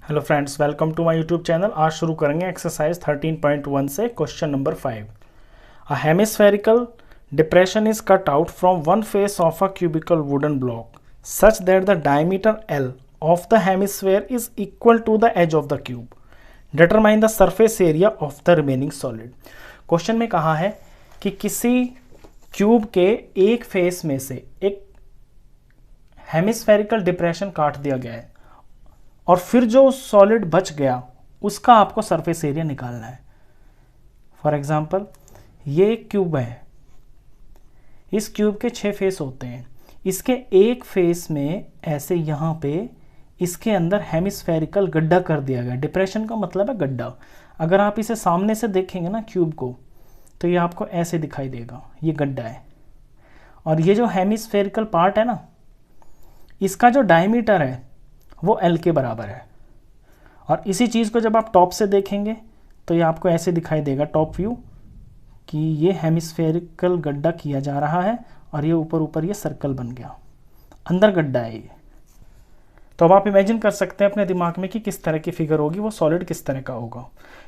Hello friends, welcome to my YouTube channel. आज शुरू करेंगे एक्सरसाइज 13.1 से question number 5। A hemispherical depression is cut out from one face of a cubical wooden block such that the diameter l of the hemisphere is equal to the edge of the cube. Determine the surface area of the remaining solid. Question में कहा है कि किसी cube के एक face में से एक हेमिस्फेरिकल डिप्रेशन काट दिया गया है और फिर जो सॉलिड बच गया उसका आपको सरफेस एरिया निकालना है। फॉर एग्जांपल, ये एक क्यूब है, इस क्यूब के 6 फेस होते हैं। इसके एक फेस में ऐसे यहाँ पे इसके अंदर हेमिस्फेरिकल गड्ढा कर दिया गया। डिप्रेशन का मतलब है गड्ढा। अगर आप इसे सामने से देखेंगे ना क्यूब को, तो ये आपको ऐसे दिखाई देगा, ये गड्ढा है। और ये जो हेमिस्फेरिकल पार्ट है ना, इसका जो डायमीटर है वो एल के बराबर है। और इसी चीज़ को जब आप टॉप से देखेंगे तो ये आपको ऐसे दिखाई देगा, टॉप व्यू, कि ये हेमिस्फेरिकल गड्ढा किया जा रहा है और ये ऊपर ऊपर ये सर्कल बन गया, अंदर गड्ढा है ये। तो अब आप इमेजिन कर सकते हैं अपने दिमाग में कि किस तरह की फिगर होगी, वो सॉलिड किस तरह का होगा।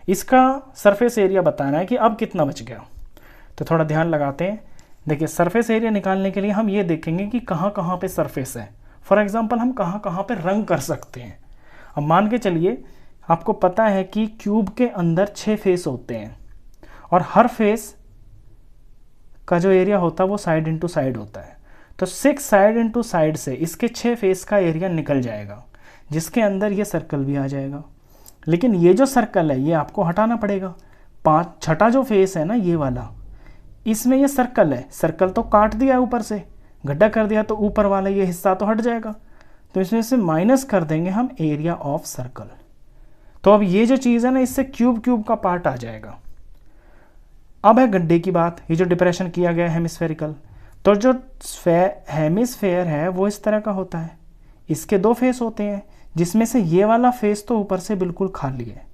इसका सरफेस एरिया बताना है कि अब कितना बच गया। तो थोड़ा ध्यान लगाते हैं। देखिए, सरफेस एरिया निकालने के लिए हम ये देखेंगे कि कहाँ कहाँ पे सरफेस है। फॉर एग्जाम्पल, हम कहाँ कहाँ पे रंग कर सकते हैं। अब मान के चलिए, आपको पता है कि क्यूब के अंदर 6 फेस होते हैं और हर फेस का जो एरिया होता है वो साइड इंटू साइड होता है। तो 6 साइड इंटू साइड से इसके 6 फेस का एरिया निकल जाएगा, जिसके अंदर ये सर्कल भी आ जाएगा। लेकिन ये जो सर्कल है ये आपको हटाना पड़ेगा। छठा जो फेस है ना, ये वाला, इसमें ये सर्कल है, सर्कल तो काट दिया है, ऊपर से गड्ढा कर दिया, तो ऊपर वाला ये हिस्सा तो हट जाएगा। तो इसमें से माइनस कर देंगे हम एरिया ऑफ सर्कल। तो अब ये जो चीज़ है ना, इससे क्यूब का पार्ट आ जाएगा। अब है गड्ढे की बात, ये जो डिप्रेशन किया गया है हेमिस्फेरिकल। तो जो हेमिस्फेयर है वो इस तरह का होता है। इसके 2 फेस होते हैं, जिसमें से ये वाला फेस तो ऊपर से बिल्कुल खाली है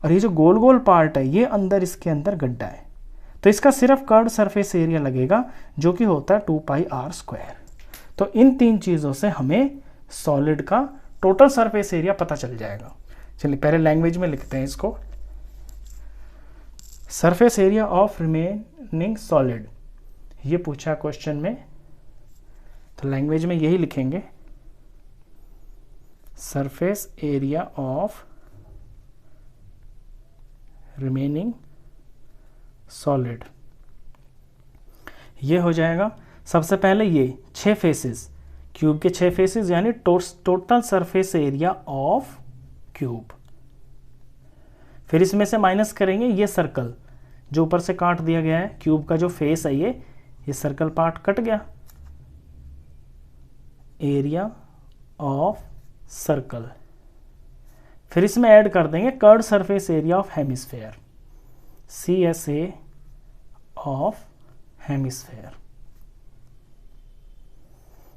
और ये जो गोल गोल पार्ट है ये अंदर, इसके अंदर गड्ढा है। तो इसका सिर्फ कर्व सरफेस एरिया लगेगा, जो कि होता है 2πr²। तो इन 3 चीज़ों से हमें सॉलिड का टोटल सरफेस एरिया पता चल जाएगा। चलिए पहले लैंग्वेज में लिखते हैं इसको। Surface area of remaining solid, ये पूछा क्वेश्चन में, तो लैंग्वेज में यही लिखेंगे, surface area of remaining solid. ये हो जाएगा सबसे पहले ये 6 फेसेस, क्यूब के 6 फेसेस, यानी total surface area of cube. फिर इसमें से माइनस करेंगे ये सर्कल जो ऊपर से काट दिया गया है, क्यूब का जो फेस है ये सर्कल पार्ट कट गया, एरिया ऑफ सर्कल। फिर इसमें ऐड कर देंगे curved surface area of hemisphere, CSA of hemisphere.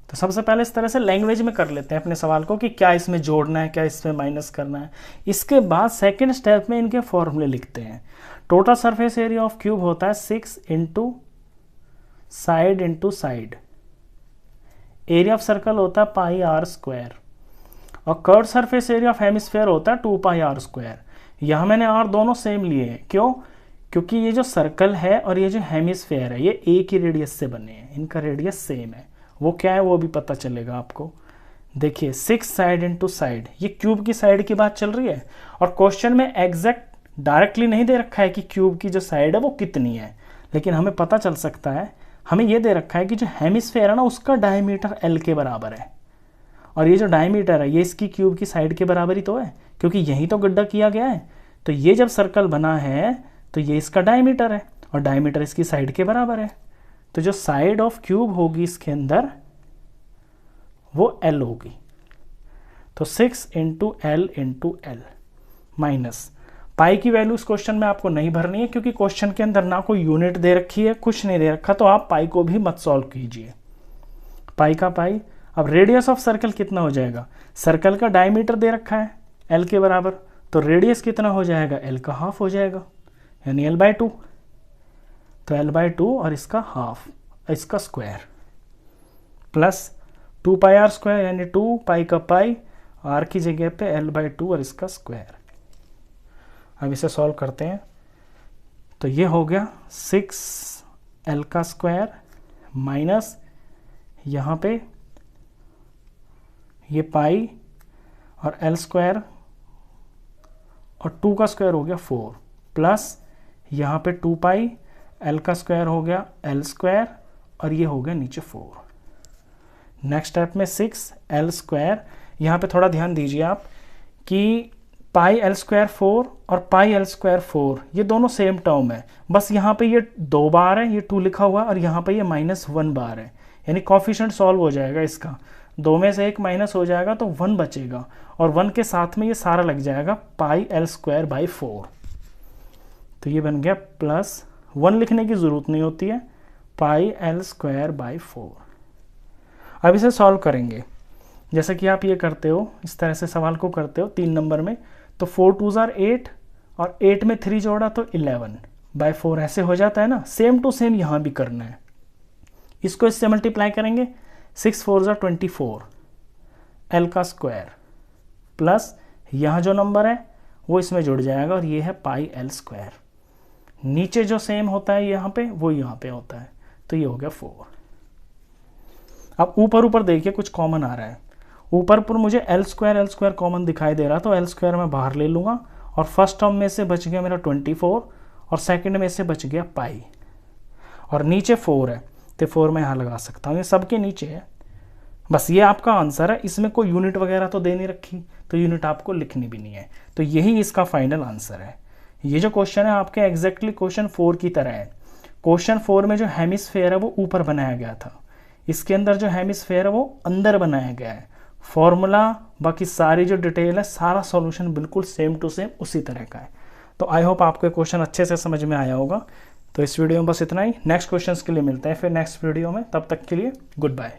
तो सबसे पहले इस तरह से लैंग्वेज में कर लेते हैं अपने सवाल को कि क्या इसमें जोड़ना है, क्या इसमें माइनस करना है। इसके बाद सेकंड स्टेप में इनके फॉर्मूले लिखते हैं। Total surface area of cube होता है 6 into side, area of circle होता है πr², और curved surface area of hemisphere होता है 2πr²। यहां मैंने r दोनों सेम लिए हैं। क्यों? क्योंकि ये जो सर्कल है और ये जो हेमिस्फेयर है ये एक ही रेडियस से बने हैं, इनका रेडियस सेम है। वो क्या है वो भी पता चलेगा आपको। देखिए, 6 साइड इंटू साइड, ये क्यूब की साइड की बात चल रही है और क्वेश्चन में एग्जैक्ट डायरेक्टली नहीं दे रखा है कि क्यूब की जो साइड है वो कितनी है, लेकिन हमें पता चल सकता है। हमें ये दे रखा है कि जो हेमिस्फेयर है ना, उसका डायमीटर एल के बराबर है, और ये जो डायमीटर है ये इसकी क्यूब की साइड के बराबर ही तो है, क्योंकि यही तो गड्ढा किया गया है। तो ये जब सर्कल बना है तो ये इसका डायमीटर है और डायमीटर इसकी साइड के बराबर है। तो जो साइड ऑफ क्यूब होगी इसके अंदर वो L होगी। तो 6 इंटू L माइनस पाई की वैल्यू इस क्वेश्चन में आपको नहीं भरनी है, क्योंकि क्वेश्चन के अंदर ना कोई यूनिट दे रखी है, कुछ नहीं दे रखा, तो आप पाई को भी मत सॉल्व कीजिए। पाई का पाई। अब रेडियस ऑफ सर्कल कितना हो जाएगा? सर्कल का डायमीटर दे रखा है L के बराबर, तो रेडियस कितना हो जाएगा? L का हाफ हो जाएगा, यानी L/2। तो L/2 और इसका हाफ, इसका स्क्वायर, प्लस 2πr² यानी 2 पाई का पाई आर की जगह पे l/2 और इसका स्क्वायर। अब इसे सॉल्व करते हैं तो ये हो गया 6l का स्क्वायर माइनस यहाँ पे ये पाई और l स्क्वायर और 2 का स्क्वायर हो गया 4 प्लस यहाँ पे 2 पाई l का स्क्वायर हो गया l स्क्वायर और ये हो गया नीचे 4। नेक्स्ट स्टेप में 6l स्क्वायर, यहाँ पे थोड़ा ध्यान दीजिए आप कि पाई l स्क्वायर 4 और पाई l स्क्वायर 4 ये दोनों सेम टर्म है, बस यहाँ पे ये 2 बार है, ये 2 लिखा हुआ और यहाँ पे ये -1 बार है, यानी कोफिशिएंट सॉल्व हो जाएगा इसका, 2 में से 1 माइनस हो जाएगा तो 1 बचेगा और 1 के साथ में ये सारा लग जाएगा पाई l स्क्वायर बाई 4। तो ये बन गया प्लस 1 लिखने की ज़रूरत नहीं होती है, पाई l स्क्वायर बाई 4। अब इसे सॉल्व करेंगे जैसे कि आप ये करते हो, इस तरह से सवाल को करते हो 3 नंबर में, तो 4 2s are 8 और 8 में 3 जोड़ा तो 11 बाई 4 ऐसे हो जाता है ना। सेम टू सेम यहाँ भी करना है, इसको इससे मल्टीप्लाई करेंगे, 6 4s are 24 l का स्क्वायर प्लस यहाँ जो नंबर है वो इसमें जुड़ जाएगा और ये है पाई l स्क्वायर, नीचे जो सेम होता है यहाँ पे वो यहाँ पे होता है, तो ये हो गया 4। अब ऊपर देखिए कुछ कॉमन आ रहा है, ऊपर पर मुझे l स्क्वायर कॉमन दिखाई दे रहा, तो l स्क्वायर मैं बाहर ले लूँगा और फर्स्ट टर्म में से बच गया मेरा 24 और सेकंड में से बच गया पाई और नीचे 4 है तो 4 मैं यहाँ लगा सकता हूँ, ये सबके नीचे है। बस ये आपका आंसर है, इसमें कोई यूनिट वगैरह तो दे नहीं रखी, तो यूनिट आपको लिखनी भी नहीं है, तो यही इसका फाइनल आंसर है। ये जो क्वेश्चन है आपके एग्जैक्टली क्वेश्चन 4 की तरह है। क्वेश्चन 4 में जो हेमिस्फेयर है वो ऊपर बनाया गया था, इसके अंदर जो हेमिस्फेयर है वो अंदर बनाया गया है। फॉर्मूला बाकी सारी जो डिटेल है सारा सॉल्यूशन बिल्कुल सेम टू सेम उसी तरह का है। तो आई होप आपको क्वेश्चन अच्छे से समझ में आया होगा। तो इस वीडियो में बस इतना ही, नेक्स्ट क्वेश्चंस के लिए मिलते हैं फिर नेक्स्ट वीडियो में, तब तक के लिए गुड बाय।